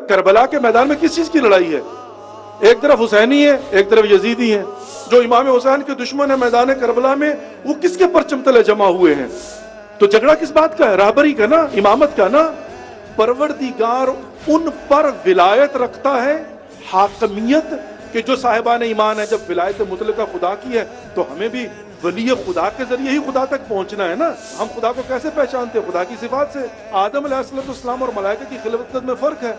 کربلا کے میدان میں کس چیز کی لڑائی ہے؟ ایک طرف حسینی ہے، ایک طرف یزیدی ہیں. جو امام حسین کے دشمن ہیں میدان کربلا میں، وہ کس کے پرچم تلے جمع ہوئے ہیں؟ تو جھگڑا کس بات کا ہے؟ رہبری کا نا، امامت کا نا. پروردگار ان پر ولایت رکھتا ہے، حاکمیت، کہ جو صاحبان ایمان ہے. جب ولایت مطلقہ خدا کی ہے تو ہمیں بھی ولی خدا کے ذریعے ہی خدا تک پہنچنا ہے نا. ہم خدا کو کیسے پہچانتے ہیں؟ خدا کی صفات سے. آدم علیہ السلام اور ملائکہ کی خلقت میں فرق ہے.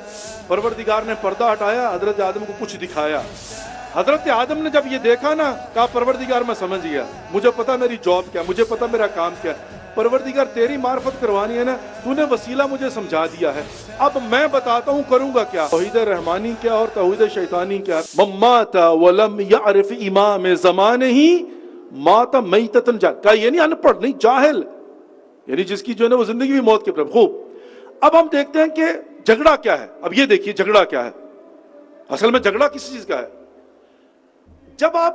پروردگار نے پردہ ہٹایا، حضرت آدم کو کچھ دکھایا. حضرت آدم نے جب یہ دیکھا نا، کہا پروردگار میں سمجھ گیا، مجھے پتا میری جاب کیا، مجھے پتا میرا کام کیا. پروردگار تیری معرفت کروانی ہے نا، تو نے وسیلہ مجھے سمجھا دیا ہے، اب میں بتاتا ہوں کروں گا کیا. توحید رحمانی کیا اور توحید شیطانی کیا. ممات ولم یعرف امام زمانے ہی مات میتتن جا، کہا یہ نہیں ان پڑھ نہیں، جاہل، یعنی جس کی جو ہے نا وہ زندگی بھی موت کے پر. خوب، اب ہم دیکھتے ہیں کہ جھگڑا کیا ہے. اب یہ دیکھیے جھگڑا کیا ہے. اصل میں جھگڑا کس چیز کا ہے؟ جب آپ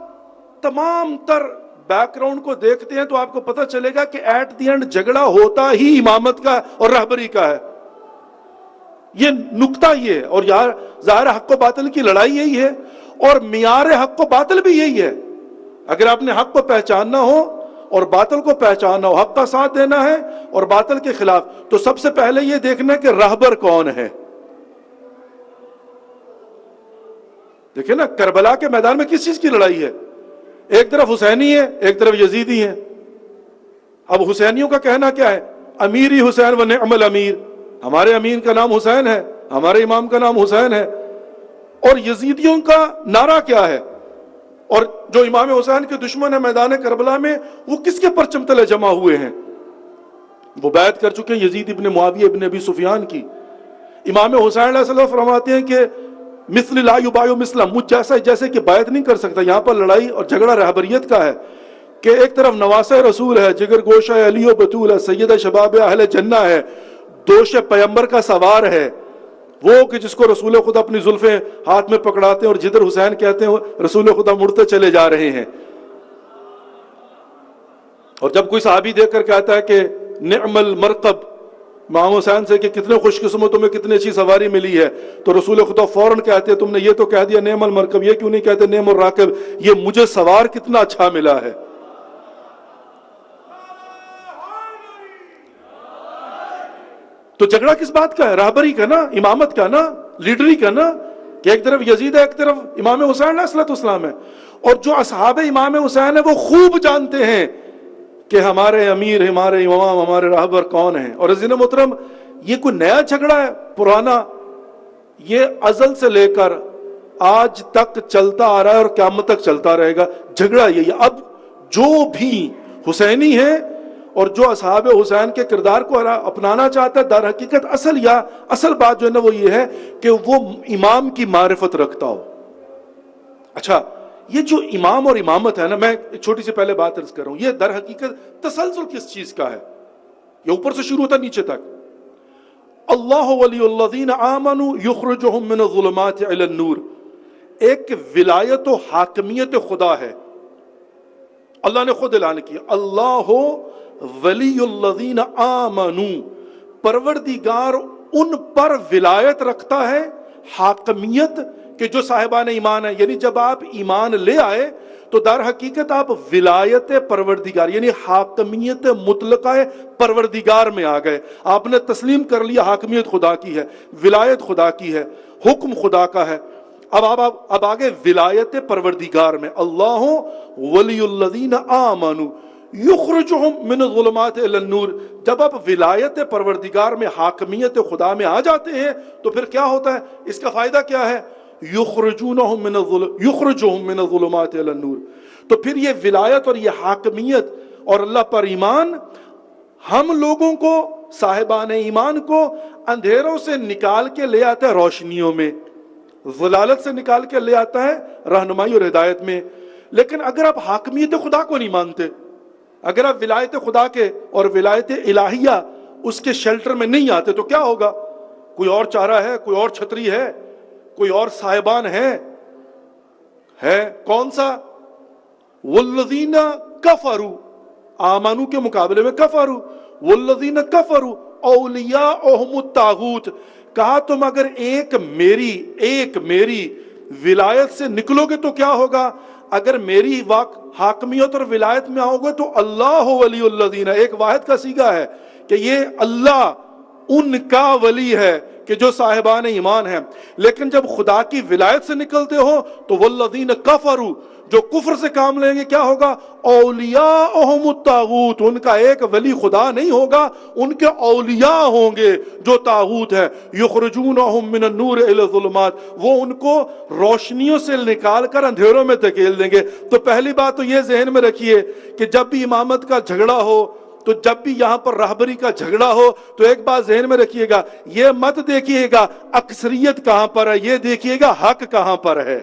تمام تر بیک گراؤنڈ کو دیکھتے ہیں تو آپ کو پتہ چلے گا کہ ایٹ دی اینڈ جھگڑا ہوتا ہی امامت کا اور رہبری کا ہے. یہ نکتہ یہ ہے، اور یار ظاہر حق و باطل کی لڑائی یہی ہے، اور معیار حق و باطل بھی یہی ہے. اگر آپ نے حق کو پہچاننا ہو اور باطل کو پہچاننا ہو، حق کا ساتھ دینا ہے اور باطل کے خلاف، تو سب سے پہلے یہ دیکھنا ہے کہ رہبر کون ہے. دیکھیں نا، کربلا کے میدان میں کس چیز کی لڑائی ہے؟ ایک طرف حسینی ہے، ایک طرف یزیدی ہیں. اب حسینیوں کا کہنا کیا ہے؟ امیری حسین و نعم الامیر، ہمارے امیر کا نام حسین ہے، ہمارے امام کا نام حسین ہے. اور یزیدیوں کا نعرہ کیا ہے؟ اور جو امام حسین کے دشمن ہیں میدان کربلا میں، وہ کس کے پرچم تلے جمع ہوئے ہیں؟ وہ بیعت کر چکے ہیں یزید ابن معاویہ ابن ابی سفیان کی. امام حسین علیہ السلام فرماتے ہیں کہ مثل لا یبایع مثلا، مجھ جیسا جیسے کہ بیعت نہیں کر سکتا. یہاں پر لڑائی اور جھگڑا رہبریت کا ہے کہ ایک طرف نواسہ رسول ہے، جگر گوشہ علی و بطول ہے، سید شباب اہل جنہ ہے، دوش پیمبر کا سوار ہے، وہ کہ جس کو رسول خدا اپنی زلفیں ہاتھ میں پکڑاتے ہیں اور جدھر حسین کہتے ہیں رسول خدا مڑتے چلے جا رہے ہیں. اور جب کوئی صحابی دیکھ کر کہتا ہے کہ نعم المرکب، امام حسین سے کہ کتنے خوش قسمت، تمہیں کتنی اچھی سواری ملی ہے، تو رسول خدا فوراً کہتے ہیں تم نے یہ تو کہہ دیا نعم المرکب، یہ کیوں نہیں کہتے نعم الراکب، یہ مجھے سوار کتنا اچھا ملا ہے. تو جھگڑا کس بات کا ہے؟ رہبری کا نا، امامت کا نا، لیڈری کا نا. کہ ایک طرف یزید ہے، ایک طرف امام حسین علیہ السلام ہے. اور جو اصحاب امام حسین ہیں وہ خوب جانتے ہیں کہ ہمارے امیر، ہمارے امام، ہمارے رہبر کون ہیں. اور عزیز محترم، یہ کوئی نیا جھگڑا ہے پرانا؟ یہ ازل سے لے کر آج تک چلتا آ رہا ہے اور قیامت تک چلتا رہے گا. جھگڑا یہی ہے. اب جو بھی حسینی ہے اور جو اصحاب حسین کے کردار کو اپنانا چاہتا ہے، در حقیقت اصل بات جو ہے نا وہ یہ ہے کہ وہ امام کی معرفت رکھتا ہو. اچھا، یہ جو امام اور امامت ہے نا، میں ایک چھوٹی سی پہلے بات عرض کر رہا ہوں، یہ در حقیقت تسلسل کس چیز کا ہے؟ یہ اوپر سے شروع ہوتا نیچے تک. اللہ ولی الذین آمنوا یخرجہم من الظلمات الی النور. ایک ولایت و حاکمیت خدا ہے. اللہ نے خود اعلان کیا، اللہ ولی الذین آمنوا، پروردگار ان پر ولایت رکھتا ہے، حاکمیت، کہ جو صاحبان ایمان ہیں. یعنی جب آپ ایمان لے آئے تو در حقیقت آپ ولایت پروردگار یعنی حاکمیت مطلقہ پروردگار میں آ گئے. آپ نے تسلیم کر لیا حاکمیت خدا کی ہے، ولایت خدا کی ہے، حکم خدا کا ہے. اب آگے ولایت پروردگار میں، اللہ ولی الذین آمنوا یخرجہم من الظلمات الی النور. جب آپ ولایت پروردگار میں، حاکمیت خدا میں آ جاتے ہیں تو پھر کیا ہوتا ہے؟ اس کا فائدہ کیا ہے؟ یخرجونہم من الظلمات الی النور. تو پھر یہ ولایت اور یہ حاکمیت اور اللہ پر ایمان ہم لوگوں کو، صاحبان ایمان کو، اندھیروں سے نکال کے لے آتا ہے روشنیوں میں، ضلالت سے نکال کے لے آتا ہے رہنمائی اور ہدایت میں. لیکن اگر آپ حاکمیت خدا کو نہیں مانتے، اگر آپ ولایت خدا کے اور ولایت الہیہ اس کے شیلٹر میں نہیں آتے تو کیا ہوگا؟ کوئی اور چارہ ہے، کوئی اور چھتری ہے، کوئی اور صاحبان ہے کون سا؟ والذین کفروا، آمنو کے مقابلے میں کفروا، والذین کفروا اولیاءہم الطاغوت، کہا تم اگر ایک میری ولایت سے نکلو گے تو کیا ہوگا؟ اگر میری حاکمیت اور ولایت میں آؤ گے تو اللہ ولی الذین، ایک واحد کا صیغہ ہے کہ یہ اللہ ان کا ولی ہے کہ جو صاحبان ایمان ہیں. لیکن جب خدا کی ولایت سے نکلتے ہو تو والذین کفروا، جو کفر سے کام لیں گے کیا ہوگا؟ اولیاءہم الطاغوت، ان کا ایک ولی خدا نہیں ہوگا، ان کے اولیاء ہوں گے جو طاغوت ہے. یخرجونہم من النور الی الظلمات، وہ ان کو روشنیوں سے نکال کر اندھیروں میں دھکیل دیں گے. تو پہلی بات تو یہ ذہن میں رکھیے کہ جب بھی امامت کا جھگڑا ہو، تو جب بھی یہاں پر راہبری کا جھگڑا ہو تو ایک بات ذہن میں رکھیے گا، یہ مت دیکھیے گا اکثریت کہاں پر ہے، یہ دیکھیے گا حق کہاں پر ہے.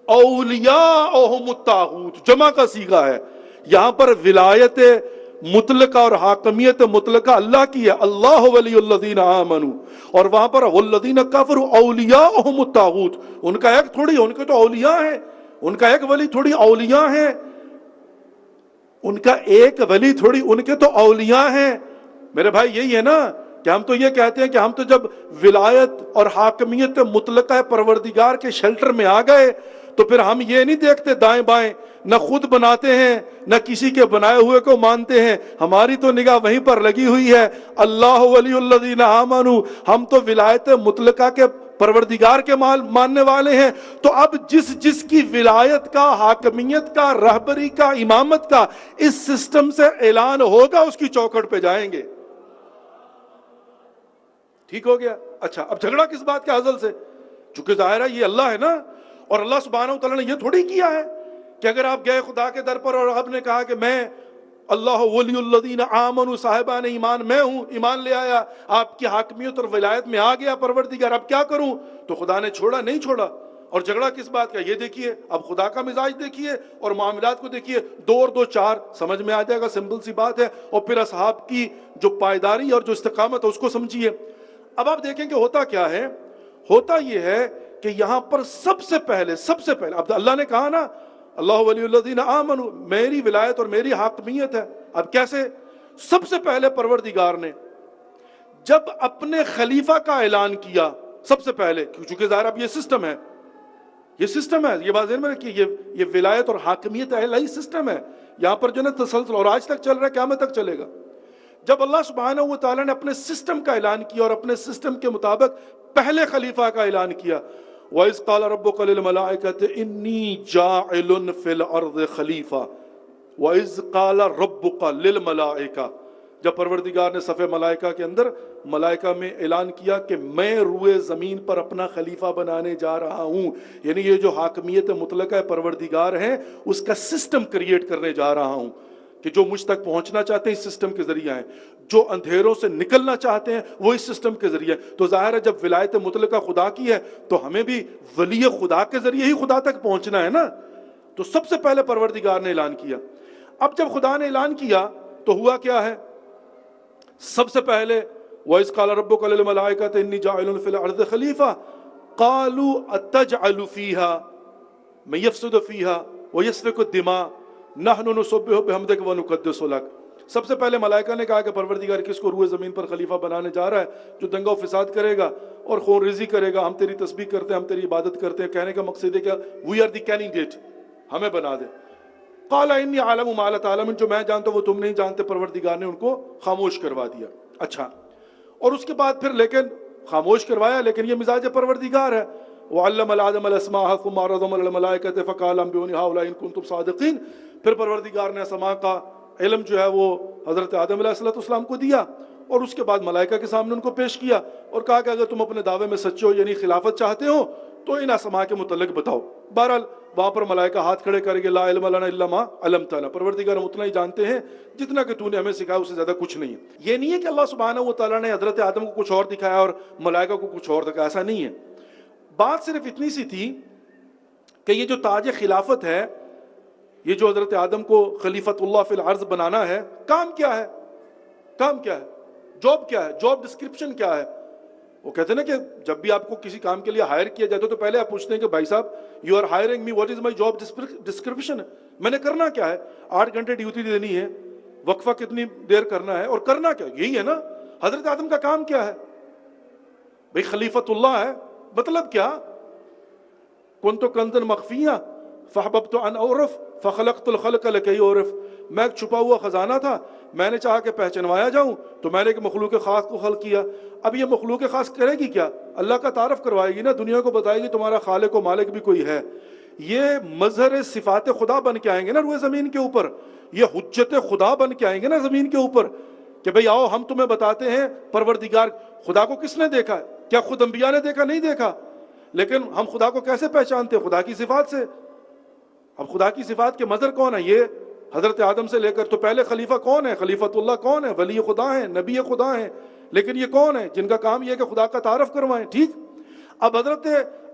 اولیاءہم الطاغوت جمع کا صیغہ ہے. یہاں پر ولایت مطلقہ اور حاکمیت مطلقہ اللہ کی ہے، اللہ ولی الذین آمنوا، اور وہاں پر والذین کفروا اولیاءہم الطاغوت، ان کا ایک تھوڑی، ان کے تو اولیاء ہیں، ان کا ایک ولی تھوڑی اولیاء ہیں، ان کا ایک ولی تھوڑی، ان کے تو اولیاء ہیں. میرے بھائی یہی ہے نا کہ ہم تو یہ کہتے ہیں کہ ہم تو جب ولایت اور حاکمیت مطلقہ پروردگار کے شیلٹر میں آ گئے تو پھر ہم یہ نہیں دیکھتے دائیں بائیں، نہ خود بناتے ہیں نہ کسی کے بنائے ہوئے کو مانتے ہیں، ہماری تو نگاہ وہیں پر لگی ہوئی ہے. اللہ ولی الذین آمنوا، ہم تو ولایت مطلقہ کے پروردگار کے ماننے والے ہیں. تو اب جس کی ولایت کا، حاکمیت کا، رہبری کا، امامت کا اس سسٹم سے اعلان ہوگا اس کی چوکھٹ پہ جائیں گے. ٹھیک ہو گیا؟ اچھا اب جھگڑا کس بات کے ازل سے؟ چونکہ ظاہر ہے یہ اللہ ہے نا، اور اللہ سبحانہ وتعالیٰ نے یہ تھوڑی کیا ہے کہ اگر آپ گئے خدا کے در پر اور آپ نے کہا کہ میں اللہ ولی الذین آمنوا، صاحبان ایمان میں ہوں، ایمان لے آیا، آپ کی حاکمیت اور ولایت میں آ گیا پروردگار، اب کیا کروں؟ تو خدا نے چھوڑا نہیں چھوڑا. اور جھگڑا کس بات کا؟ یہ دیکھیے اب خدا کا مزاج دیکھیے اور معاملات کو دیکھیے، 2 اور 2 4 سمجھ میں آ جائے گا، سمپل سی بات ہے. اور پھر اصحاب کی جو پائیداری اور جو استقامت ہے اس کو سمجھیے. اب آپ دیکھیں کہ ہوتا کیا ہے، ہوتا یہ ہے کہ یہاں پر سب سے پہلے اب اللہ نے کہا نا اللہ ولی الذین آمنوا، میری ولایت اور میری حاکمیت ہے. اب کیسے؟ سب سے پہلے پروردگار نے جب اپنے خلیفہ کا اعلان کیا، سب سے پہلے، چونکہ ظاہر اب یہ سسٹم ہے، یہ بات ذہن میں رکھیے، یہ ولایت اور حاکمیت الہی سسٹم ہے یہاں پر جو ہے نا تسلسل، اور آج تک چل رہا ہے، قیامت تک چلے گا. جب اللہ سبحانہ و تعالیٰ نے اپنے سسٹم کا اعلان کیا اور اپنے سسٹم کے مطابق پہلے خلیفہ کا اعلان کیا، وَإِذْ قَالَ رَبُّكَ لِلْمَلَائِكَةِ إِنِّي جَاعِلٌ فِي الْأَرْضِ خَلِيفَةً وَإِذْ قَالَ رَبُّكَ لِلْمَلَائِكَةِ، جب پروردگار نے صف ملائکہ کے اندر ملائکہ میں اعلان کیا کہ میں روئے زمین پر اپنا خلیفہ بنانے جا رہا ہوں، یعنی یہ جو حاکمیت مطلقہ پروردگار ہیں اس کا سسٹم کریٹ کرنے جا رہا ہوں کہ جو مجھ تک پہنچنا چاہتے ہیں اس سسٹم کے ذریعے ہیں، جو اندھیروں سے نکلنا چاہتے ہیں وہ اس سسٹم کے ذریعے. تو ظاہر ہے جب ولایت مطلقہ خدا کی ہے تو ہمیں بھی ولی خدا کے ذریعے ہی خدا تک پہنچنا ہے نا. تو سب سے پہلے پروردگار نے اعلان کیا. اب جب خدا نے اعلان کیا تو ہوا کیا ہے؟ سب سے پہلے وَإِذْ قَالَ رَبُّكَ لِلْمَلَائِكَةِ إِنِّي جَاعِلٌ فِي الْأَرْضِ خَلِيفَةً قَالُوا أَتَجْعَلُ فِيهَا مَن يَفْسِدُ فِيهَا وَيَسْفِكُ الدِّمَاءَ نَحْنُ نُسَبِّحُ بِحَمْدِكَ وَنُقَدِّسُ لَكَ. سب سے پہلے ملائکہ نے کہا کہ پروردگار کس کو روئے زمین پر خلیفہ بنانے جا رہا ہے؟ جو دنگا و فساد کرے گا اور خون ریزی کرے گا. ہم تیری تسبیح کرتے ہیں، ہم تیری عبادت کرتے ہیں. کہنے کا مقصد ہے کہ وی آر دی کینڈیڈیٹ، ہمیں بنا دے. قال انی عالم ما لا تعلمون، جو میں جانتا ہوں وہ تم نہیں جانتے. پروردگار نے ان کو خاموش کروا دیا. اچھا، اور اس کے بعد پھر لیکن خاموش کروایا، لیکن یہ مزاج پروردگار ہے. وعلم آدم الاسماء ثم عرضهم على الملائکۃ فقال انبئونی هؤلاء ان کنتم صادقین. پھر پروردگار نے اسماء کا علم جو ہے وہ حضرت آدم علیہ السلام کو دیا اور اس کے بعد ملائکہ کے سامنے ان کو پیش کیا اور کہا کہ اگر تم اپنے دعوے میں سچے ہو یعنی خلافت چاہتے ہو تو ان اسماء کے متعلق بتاؤ. بہرحال وہاں پر ملائکہ ہاتھ کھڑے کریں گے، لا علم لنا الا ما علمتنا، پروردگار ہم اتنا ہی جانتے ہیں جتنا کہ تو نے ہمیں سکھایا، اس سے زیادہ کچھ نہیں ہے. یہ نہیں ہے کہ اللہ سبحانہ و تعالیٰ نے حضرت آدم کو کچھ اور دکھایا اور ملائکہ کو کچھ اور دکھایا، ایسا نہیں ہے. بات صرف اتنی سی تھی کہ یہ جو تاج خلافت ہے، یہ جو حضرت آدم کو خلیفۃ اللہ فی الارض بنانا ہے، کام کیا ہے؟ کام کیا ہے؟ جاب کیا ہے؟ جاب ڈسکرپشن کیا ہے؟ وہ کہتے ہیں نا کہ جب بھی آپ کو کسی کام کے لیے ہائر کیا جاتا ہے تو پہلے آپ پوچھتے ہیں کہ بھائی صاحب you are hiring me, what is my job description, میں نے کرنا کیا ہے؟ 8 گھنٹے ڈیوٹی دینی ہے، وقفہ کتنی دیر کرنا ہے اور کرنا کیا؟ یہی ہے نا حضرت آدم کا کام کیا ہے بھئی؟ خلیفۃ اللہ ہے، مطلب کیا؟ کنت کنزا مخفیا فاحببت ان اعرف فخلقت الخلق لکی اعرف، میں ایک چھپا ہوا خزانہ تھا، میں نے چاہا کہ پہچنوایا جاؤں تو میں نے ایک مخلوق خاص کو خلق کیا۔ اب یہ مخلوق خاص کرے گی کیا؟ اللہ کا تعارف کروائے گی نا، دنیا کو بتائے گی تمہارا خالق و مالک بھی کوئی ہے۔ یہ مظہر صفات خدا بن کے آئیں گے نا روئے زمین کے اوپر، یہ حجت خدا بن کے آئیں گے نا زمین کے اوپر کہ بھئی آؤ ہم تمہیں بتاتے ہیں پروردگار۔ خدا کو کس نے دیکھا؟ کیا خود انبیاء نے دیکھا؟ نہیں دیکھا، لیکن ہم خدا کو کیسے پہچانتے ہیں؟ خدا کی صفات سے۔ اب خدا کی صفات کے مظہر کون ہے؟ یہ حضرت آدم سے لے کر تو پہلے خلیفہ کون ہے؟ خلیفۃ اللہ کون ہے؟ ولی خدا ہیں، نبی خدا ہیں، لیکن یہ کون ہے جن کا کام یہ ہے کہ خدا کا تعارف کروائیں؟ ٹھیک، اب حضرت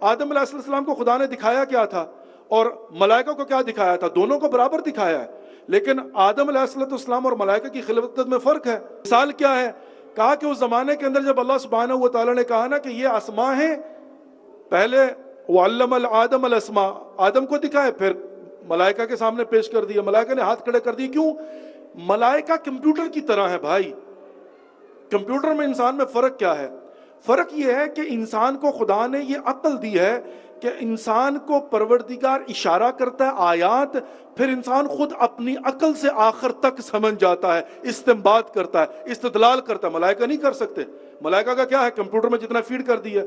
آدم علیہ السلام کو خدا نے دکھایا کیا تھا اور ملائکہ کو کیا دکھایا تھا؟ دونوں کو برابر دکھایا ہے، لیکن آدم علیہ السلام اور ملائکہ کی خلقت میں فرق ہے۔ مثال کیا ہے؟ کہا کہ اس زمانے کے اندر جب اللہ سبحانہ و تعالیٰ نے کہا نا کہ یہ اسماء ہیں، پہلے وعلم آدم الاسماء، آدم کو دکھائے، پھر ملائکہ کے سامنے پیش کر دیا، ملائکہ نے ہاتھ کھڑے کر دیے۔ کیوں؟ ملائکہ کمپیوٹر کی طرح ہے بھائی۔ کمپیوٹر میں انسان میں فرق کیا ہے؟ فرق یہ ہے کہ انسان کو خدا نے یہ عقل دی ہے کہ انسان کو پروردگار اشارہ کرتا ہے آیات، پھر انسان خود اپنی عقل سے آخر تک سمجھ جاتا ہے، استنباط کرتا ہے، استدلال کرتا ہے۔ ملائکہ نہیں کر سکتے۔ ملائکہ کا کیا ہے؟ کمپیوٹر میں جتنا فیڈ کر دیا۔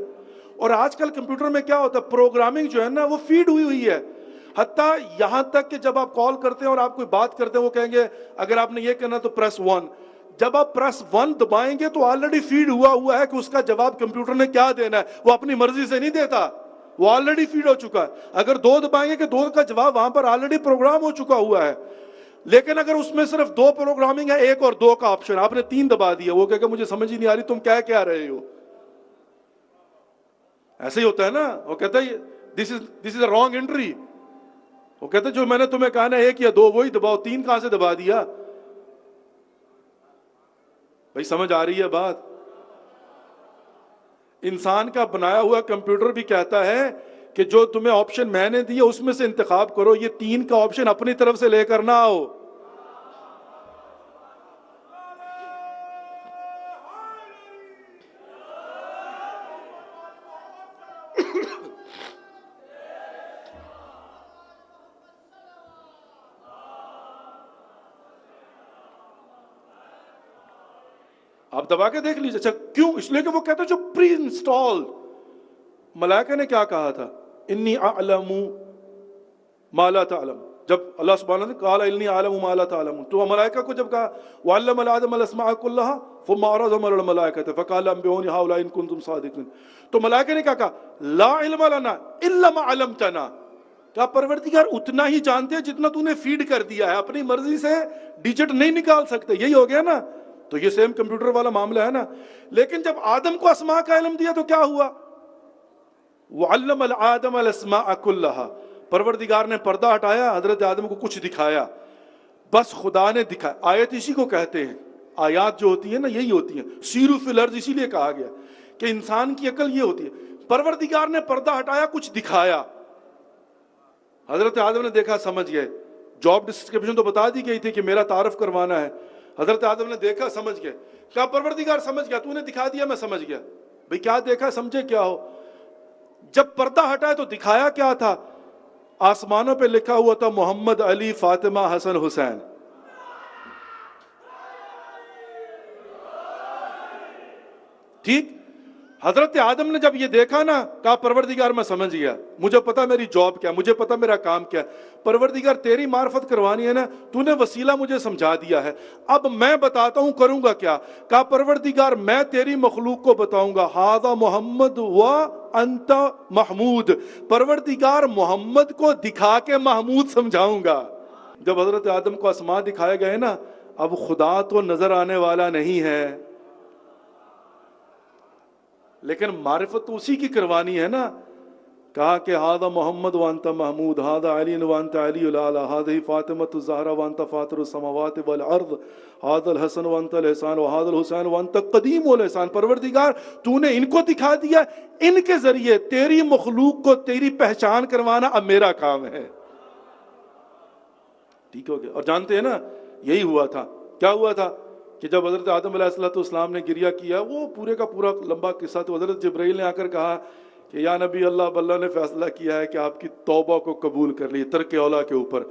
اور آج کل کمپیوٹر میں کیا ہوتا ہے؟ پروگرامنگ جو ہے نا وہ فیڈ ہوئی ہے، حتیٰ یہاں تک کہ جب آپ کال کرتے ہیں اور آپ کوئی بات کرتے ہیں وہ کہیں گے اگر آپ نے یہ کرنا تو پریس 1۔ جب آپ پریس 1 دبائیں گے تو آلریڈی فیڈ ہوا ہے کہ اس کا جواب کمپیوٹر نے کیا دینا ہے، وہ اپنی مرضی سے نہیں دیتا، وہ آلریڈی فیڈ ہو چکا ہے۔ اگر 2 دبائیں گے کہ 2 کا جواب وہاں پر آلریڈی پروگرام ہو چکا ہوا ہے۔ لیکن اگر اس میں صرف 2 پروگرامنگ ہے، 1 اور 2 کا آپشن، آپ نے 3 دبا دیا، وہ کہے کہ مجھے سمجھ ہی نہیں آ رہی تم کیا رہے ہو۔ ایسے ہی ہوتا ہے نا، وہ کہتا ہے دس از اے رانگ انٹری، وہ کہتے جو میں نے تمہیں کہا نا 1 یا 2 وہی دباؤ، 3 کہاں سے دبا دیا؟ بھائی سمجھ آ رہی ہے بات؟ انسان کا بنایا ہوا کمپیوٹر بھی کہتا ہے کہ جو تمہیں آپشن میں نے دیا اس میں سے انتخاب کرو، یہ 3 کا آپشن اپنی طرف سے لے کر نہ آؤ۔ آپ دبا کے دیکھ لیجیے۔ اچھا کیوں؟ اس لیے کہ وہ کہتا ہے جو پری انسٹال۔ ملائکہ نے کیا کہا تھا؟ انی اعلم ما لا تعلم، جب اللہ سبحانہ نے کہا انی اعلم ما لا تعلم، تو ملائکہ کو جب کہا وعلم آدم الاسماء كلها ثم عرضهم على الملائکۃ فقال انبئوني هؤلاء ان كنتم صادقین، تو ملائکہ نے کیا کہا؟ لا علم لنا الا ما علمتنا، کہا پروردگار اتنا ہی جانتے ہیں جتنا تو نے فیڈ کر دیا ہے، اپنی مرضی سے ڈیجٹ نہیں نکال سکتے۔ یہی ہو گیا نا، تو یہ سیم کمپیوٹر والا معاملہ ہے نا۔ لیکن جب آدم کو اسماء کا علم دیا تو کیا ہوا؟ وعلم آدم الاسماء كلها، پروردگار نے پردہ ہٹایا، حضرت آدم کو کچھ دکھایا، بس خدا نے دکھایا۔ آیت اسی کو کہتے ہیں، آیات جو ہوتی ہیں نا یہی ہوتی ہیں، سیروا فی الارض اسی لیے کہا گیا کہ انسان کی عقل یہ ہوتی ہے۔ پروردگار نے پردہ ہٹایا، کچھ دکھایا، حضرت آدم نے دیکھا، سمجھ گئے۔ جاب ڈسکرپشن تو بتا دی گئی تھی کہ میرا تعارف کروانا ہے، حضرت آدم نے دیکھا، سمجھ گئے۔ کہا پروردگار سمجھ گیا، تو نے دکھا دیا، میں سمجھ گیا۔ بھئی کیا دیکھا سمجھے کیا ہو؟ جب پردہ ہٹایا تو دکھایا کیا تھا؟ آسمانوں پہ لکھا ہوا تھا محمد، علی، فاطمہ، حسن، حسین۔ ٹھیک، حضرت آدم نے جب یہ دیکھا نا، کہا پروردگار میں سمجھ گیا، مجھے پتا میری جاب کیا، مجھے پتا میرا کام کیا۔ پروردگار تیری معرفت کروانی ہے نا، تو نے وسیلہ مجھے سمجھا دیا ہے، اب میں بتاتا ہوں کروں گا کیا۔ کہا پروردگار میں تیری مخلوق کو بتاؤں گا، ھذا محمد و انت محمود، پروردگار محمد کو دکھا کے محمود سمجھاؤں گا۔ جب حضرت آدم کو اسماء دکھائے گئے نا، اب خدا تو نظر آنے والا نہیں ہے، لیکن معرفت تو اسی کی کروانی ہے نا۔ کہا کہ ھذا محمد وانت محمود، ھذا علی وانت علی الاعلی، ھذہ فاطمۃ الزہرا وانت فاطر السماوات والارض، ھذا الحسن وانت الحسان وھذا الحسین وانت قدیم الاحسان۔ پروردگار تو نے ان کو دکھا دیا، ان کے ذریعے تیری مخلوق کو تیری پہچان کروانا اب میرا کام ہے۔ ٹھیک ہو گیا؟ اور جانتے ہیں نا یہی ہوا تھا، کیا ہوا تھا کہ جب حضرت آدم علیہ السلام نے گریہ کیا، وہ پورے کا پورا لمبا قصہ، تو حضرت جبرائیل نے آ کر کہا کہ یا نبی اللہ نے فیصلہ کیا ہے کہ آپ کی توبہ کو قبول کر لی ترک اولا کے اوپر۔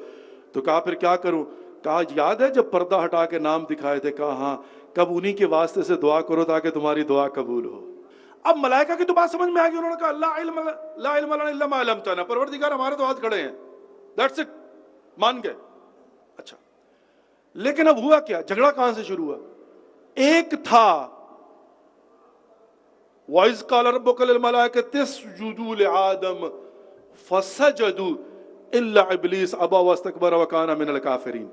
تو کہا پھر کیا کروں؟ کہا یاد ہے جب پردہ ہٹا کے نام دکھائے تھے؟ کہا ہاں۔ کب انہی کے واسطے سے دعا کرو تاکہ تمہاری دعا قبول ہو۔ اب ملائکہ کی تو بات سمجھ میں آ گئی، انہوں نے کہا لا علم لنا الا ما علمتنا، پروردگار ہمارے تو ہاتھ کھڑے ہیں، دیٹس اٹ، مان گئے۔ اچھا، لیکن اب ہوا کیا؟ جھگڑا کہاں سے شروع ہوا؟ ایک تھا وَإِذْ قَالَ رَبُّكَ لِلْمَلَائِكَةِ اسْجُدُوا لِآدَمَ فَسَجَدُوا إِلَّا إِبْلِيسَ أَبَىٰ وَاسْتَكْبَرَ وَكَانَ مِنَ الْكَافِرِينَ۔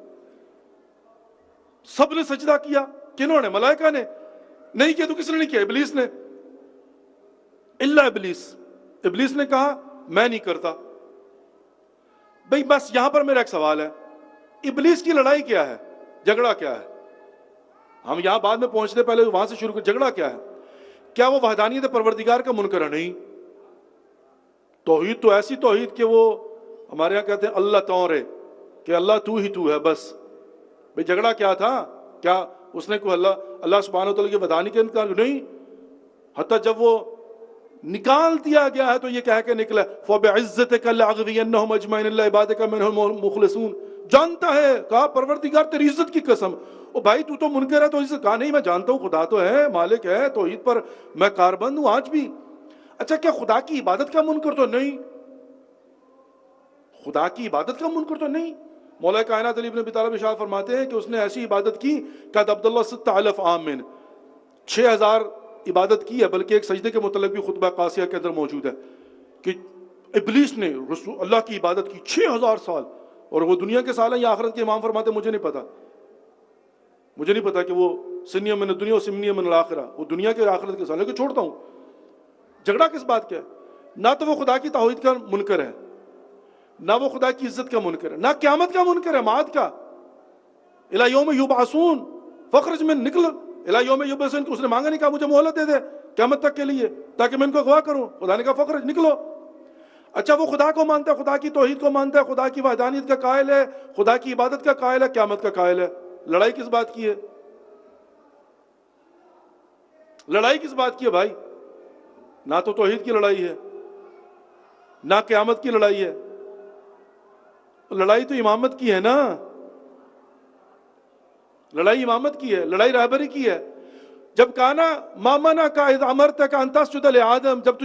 سب نے سجدہ کیا، کنہوں نے؟ ملائکہ نے نہیں کیا تو کس نے نہیں کیا؟ ابلیس نے۔ الا ابلیس، ابلیس نے کہا میں نہیں کرتا۔ بھئی بس یہاں پر میرا ایک سوال ہے، ابلیس کی لڑائی کیا ہے؟ جھگڑا کیا ہے؟ ہم یہاں بعد میں پہنچتے پہلے وہاں سے شروع کر، جھگڑا کیا ہے؟ کیا وہ وحدانیت پروردگار کا منکر ہے؟ نہیں۔ توحید تو ایسی توحید کہ وہ ہمارے یہاں کہتے ہیں اللہ تورے، کہ اللہ تو ہی تو ہے بس۔ بھئی جھگڑا کیا تھا؟ کیا اس نے کوئی اللہ سبحانہ و تعالیٰ کی وحدانیت کا انکار؟ نہیں، حتیٰ جب وہ نکال دیا گیا ہے تو یہ کہہ کے نکلا فَبِعِزَّتِكَ لَأَغْوِيَنَّهُمْ أَجْمَعِينَ إِلَّا عِبَادَكَ مِنْهُمُ الْمُخْلَصِينَ۔ جانتا ہے، کہا پروردگار تیری عزت کی قسم، او بھائی تو منکر ہے تو عزت، کہا نہیں میں جانتا ہوں خدا تو ہے، مالک ہے، توحید پر میں کاربند ہوں آج بھی۔ اچھا کیا خدا کی عبادت کا منکر تو نہیں؟ خدا کی عبادت کا منکر تو نہیں۔ مولا کائنات علی بن ابی طالب ارشاد فرماتے ہیں کہ اس نے ایسی عبادت کی کہ عبداللہ 6000 عام من 6000 عبادت کی ہے، بلکہ ایک سجدے کے متعلق بھی خطبہ قاسیہ کے اندر موجود ہے کہ ابلیس نے رسول اللہ کی عبادت کی 6000 سال، اور وہ دنیا کے سال ہیں یا آخرت کے؟ امام فرماتے ہیں مجھے نہیں پتا کہ وہ سنیہ من الدنیا و سمنیہ من الآخرہ، وہ دنیا کے آخرت کے سال، لیکن چھوڑتا ہوں۔ جھگڑا کس بات کا ہے؟ نہ تو وہ خدا کی توحید کا منکر ہے، نہ وہ خدا کی عزت کا منکر ہے، نہ قیامت کا منکر ہے، معاد کا۔ الی یوم یبعثون فخرج من، نکل الی یوم یبعثون، اس نے مانگا نہیں، کہا مجھے مہلت دے دے قیامت تک کے لیے تاکہ میں ان کو اغوا کروں۔ خدا نے کہا فخرج، نکلو۔ اچھا وہ خدا کو مانتا ہے، خدا کی توحید کو مانتا ہے، خدا کی وحدانیت کا قائل ہے، خدا کی عبادت کا قائل ہے، قیامت کا قائل ہے، لڑائی کس بات کی ہے؟ لڑائی کس بات کی ہے بھائی؟ نہ تو توحید کی لڑائی ہے، نہ قیامت کی لڑائی ہے، لڑائی تو امامت کی ہے نا، لڑائی امامت کی ہے، لڑائی رہبری کی ہے۔ جب کہا نا ما منعک اذ امرتک ان تسجد لآدم، جب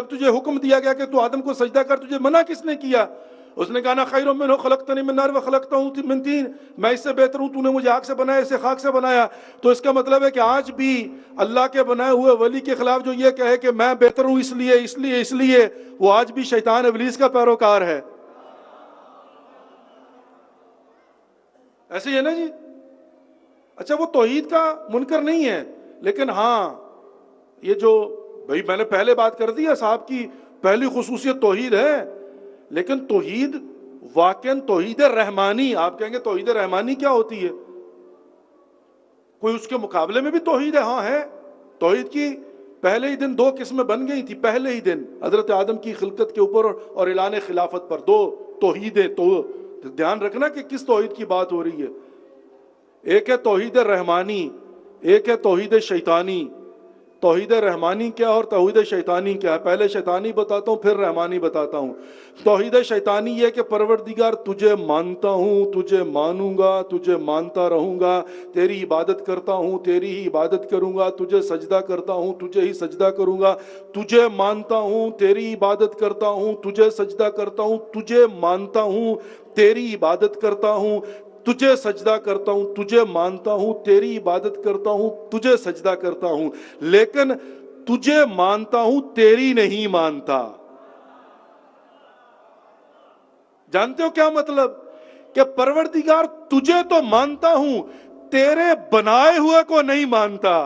تجھے حکم دیا گیا کہ تو آدم کو سجدہ کر، تجھے منع کس نے کیا؟ اس نے کہا نا خیر منہ خلقتنی من نار وخلقتہ من طین، میں اس سے بہتر ہوں، تو نے مجھے آگ سے بنایا، اسے خاک سے بنایا۔ تو اس کا مطلب ہے کہ آج بھی اللہ کے بنائے ہوئے ولی کے خلاف جو یہ کہے کہ میں بہتر ہوں اس لیے وہ آج بھی شیطان ابلیس کا پیروکار ہے۔ ایسے ہی ہے نا جی؟ اچھا وہ توحید کا منکر نہیں ہے، لیکن ہاں یہ جو بھائی میں نے پہلے بات کر دی ہے، صاحب کی پہلی خصوصیت توحید ہے، لیکن توحید واقعاً توحید رحمانی، آپ کہیں گے توحید رحمانی کیا ہوتی ہے؟ کوئی اس کے مقابلے میں بھی توحید ہے؟ ہاں ہے۔ توحید کی پہلے ہی دن 2 قسمیں بن گئی تھی، پہلے ہی دن حضرت آدم کی خلقت کے اوپر اور اعلان خلافت پر 2 توحیدیں۔ تو دھیان رکھنا کہ کس توحید کی بات ہو رہی ہے۔ ایک ہے توحید رحمانی، ایک ہے توحید شیطانی۔ توحید رحمانی کیا اور توحید شیطانی کیا ہے؟ پہلے شیطانی بتاتا ہوں پھر رحمانی بتاتا ہوں۔ توحید شیطانی یہ کہ پروردگار تجھے مانتا ہوں، تجھے مانوں گا، تجھے مانتا رہوں گا، تیری عبادت کرتا ہوں، تیری ہی عبادت کروں گا، تجھے سجدہ کرتا ہوں، تجھے ہی سجدہ کروں گا، تجھے مانتا ہوں، تیری عبادت کرتا ہوں، تجھے سجدہ کرتا ہوں، تجھے مانتا ہوں، تیری عبادت کرتا ہوں، تجھے سجدہ کرتا ہوں، تجھے مانتا ہوں، تیری عبادت کرتا ہوں، تجھے سجدہ کرتا ہوں، لیکن تجھے مانتا ہوں، تیری نہیں مانتا۔ جانتے ہو کیا مطلب؟ کہ پروردگار تجھے تو مانتا ہوں، تیرے بنائے ہوئے کو نہیں مانتا۔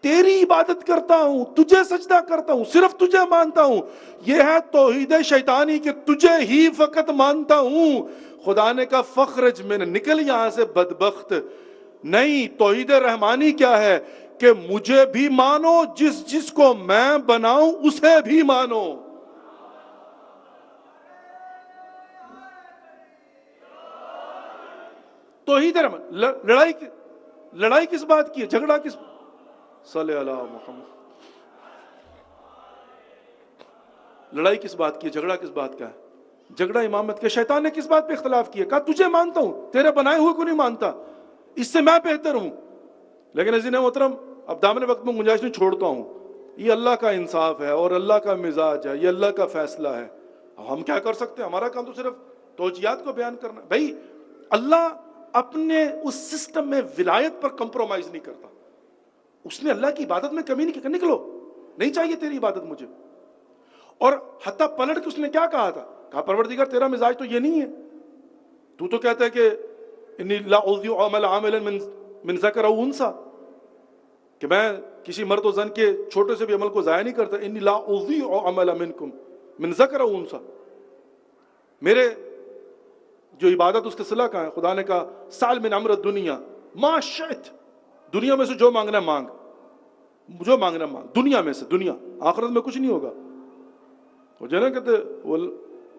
تیری عبادت کرتا ہوں، تجھے سجدہ کرتا ہوں، صرف تجھے مانتا ہوں۔ یہ ہے توحید شیطانی کہ تجھے ہی فقط مانتا ہوں۔ خدا نے کہا فخرج من، نکل یہاں سے بدبخت۔ نہیں، توحید رحمانی کیا ہے؟ کہ مجھے بھی مانو، جس کو میں بناؤں اسے بھی مانو۔ توحید لڑائی کس بات کی ہے؟ جھگڑا کس؟ صلی اللہ محمد. لڑائی کس بات کی ہے؟ جھگڑا کس بات کا ہے؟ جھگڑا امامت کے. شیطان نے کس بات پہ اختلاف کیا؟ کہا تجھے مانتا ہوں، تیرے بنائے ہوئے کو نہیں مانتا، اس سے میں بہتر ہوں. لیکن عزیز محترم اب دامن وقت میں گنجائش نہیں چھوڑتا ہوں. یہ اللہ کا انصاف ہے اور اللہ کا مزاج ہے، یہ اللہ کا فیصلہ ہے. ہم کیا کر سکتے ہیں؟ ہمارا کام تو صرف توجیہات کو بیان کرنا. بھائی اللہ اپنے اس سسٹم میں ولایت پر کمپرومائز نہیں کرتا. اس نے اللہ کی عبادت میں کمی نہیں کی. نکلو، نہیں چاہیے تیری عبادت مجھے. اور حتیٰ پلٹ کے اس نے کیا کہا تھا؟ کہا پروردگار تیرا مزاج تو یہ نہیں ہے. تو کہتا ہے کہ انی لا اضیع عمل عامل من ذکر او انثی، کہ میں کسی مرد و زن کے چھوٹے سے بھی عمل کو ضائع نہیں کرتا. انی لا اضیع عمل منکم من ذکر او انثی، میرے جو عبادت اس کے صلہ کا ہے. خدا نے کہا سال من امر الدنیا ما شئت، دنیا میں سے جو مانگنا ہے مانگ، جو مانگنا ہے مانگ. دنیا میں سے، دنیا، آخرت میں کچھ نہیں ہوگا. وہ جو نا کہتے وہ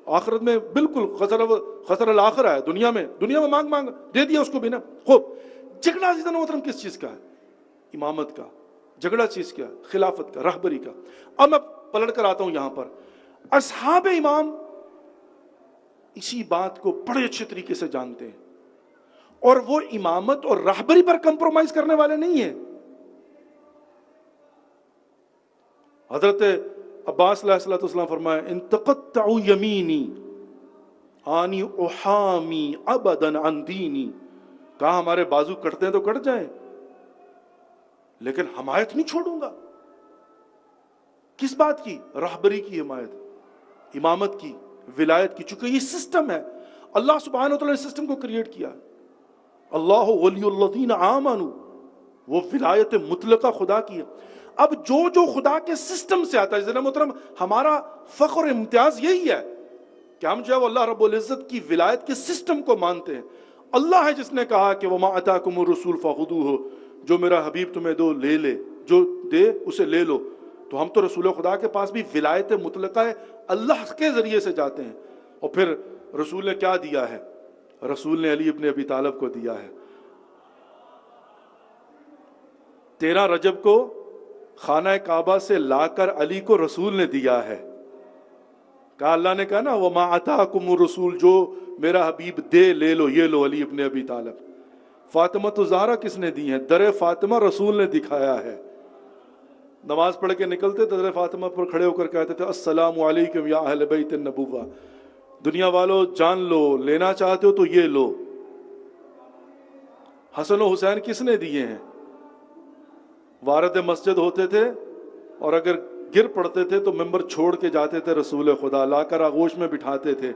آخرت میں بالکل خسر الآخرہ ہے. دنیا میں مانگ دے دیا اس کو بھی نا. خوب. جھگڑا عزیزاً محترم کس چیز کا ہے؟ امامت کا. جھگڑا چیز کیا؟ خلافت کا، رہبری کا. اب میں پلٹ کر آتا ہوں یہاں پر. اصحاب امام اسی بات کو بڑے اچھے طریقے سے جانتے ہیں، اور وہ امامت اور رہبری پر کمپرومائز کرنے والے نہیں ہیں. حضرت عباس علیہ السلام فرمایا ان تقطعوا یمینی آنی احامی ابدا عن دینی. کہا ہمارے بازو کٹتے ہیں تو کٹ جائیں، لیکن حمایت نہیں چھوڑوں گا. کس بات کی؟ رہبری کی حمایت، امامت کی، ولایت کی. چونکہ یہ سسٹم ہے، اللہ سبحانہ وتعالی نے سسٹم کو کریٹ کیا. اللہ ولی الذین آمنوا، وہ ولایت مطلقہ خدا کی ہے. اب جو خدا کے سسٹم سے آتا ہے جناب محترم، ہمارا فخر اور امتیاز یہی ہے کہ ہم جو ہے وہ اللہ رب العزت کی ولایت کے سسٹم کو مانتے ہیں. اللہ ہے جس نے کہا کہ وما اتاکم الرسول فخذوہ، جو میرا حبیب تمہیں دو لے لے، جو دے اسے لے لو. تو ہم تو رسول خدا کے پاس بھی ولایت مطلقہ ہے، اللہ کے ذریعے سے جاتے ہیں. اور پھر رسول نے کیا دیا ہے؟ رسول نے علی ابن ابی طالب کو دیا ہے. 13 رجب کو خانہ کعبہ سے لا کر علی کو رسول نے دیا ہے. کہا اللہ نے کہا نا وما اتاکم الرسول، جو میرا حبیب دے لے لو، یہ لو علی ابن ابی طالب. فاطمہ الزہرا کس نے دی ہیں؟ در فاطمہ رسول نے دکھایا ہے. نماز پڑھ کے نکلتے تو در فاطمہ پر کھڑے ہو کر کہتے تھے السلام علیکم یا اہل بیت النبوہ. دنیا والو جان لو، لینا چاہتے ہو تو یہ لو. حسن و حسین کس نے دیے ہیں؟ وارد مسجد ہوتے تھے اور اگر گر پڑتے تھے تو ممبر چھوڑ کے جاتے تھے رسول خدا، لا کر آغوش میں بٹھاتے تھے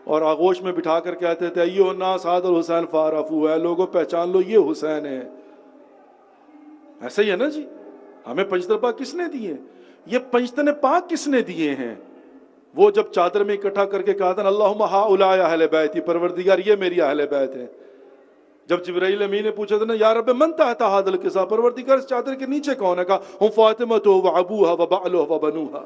اور آغوش میں بٹھا کر کہتے تھے ایھا الناس ھذا الحسین فعرفوا، اے لوگوں پہچان لو یہ حسین ہے. ایسا ہی ہے نا جی. ہمیں پنجتن پاک کس نے دیے؟ یہ پنجتن پاک کس نے دیے ہیں؟ وہ جب چادر میں اکٹھا کر کے کہا تھا اللہم ہؤلاء اہل بیتی، پروردگار یہ میری اہل بیت ہے. جب جبرائیل امین نے پوچھا تھا نا یا رب من تحت ھذا الکساء، پروردگار اس چادر کے نیچے کون ہے؟ کہا ہم فاطمہ و ابوہا و بعلہا و بنوہا.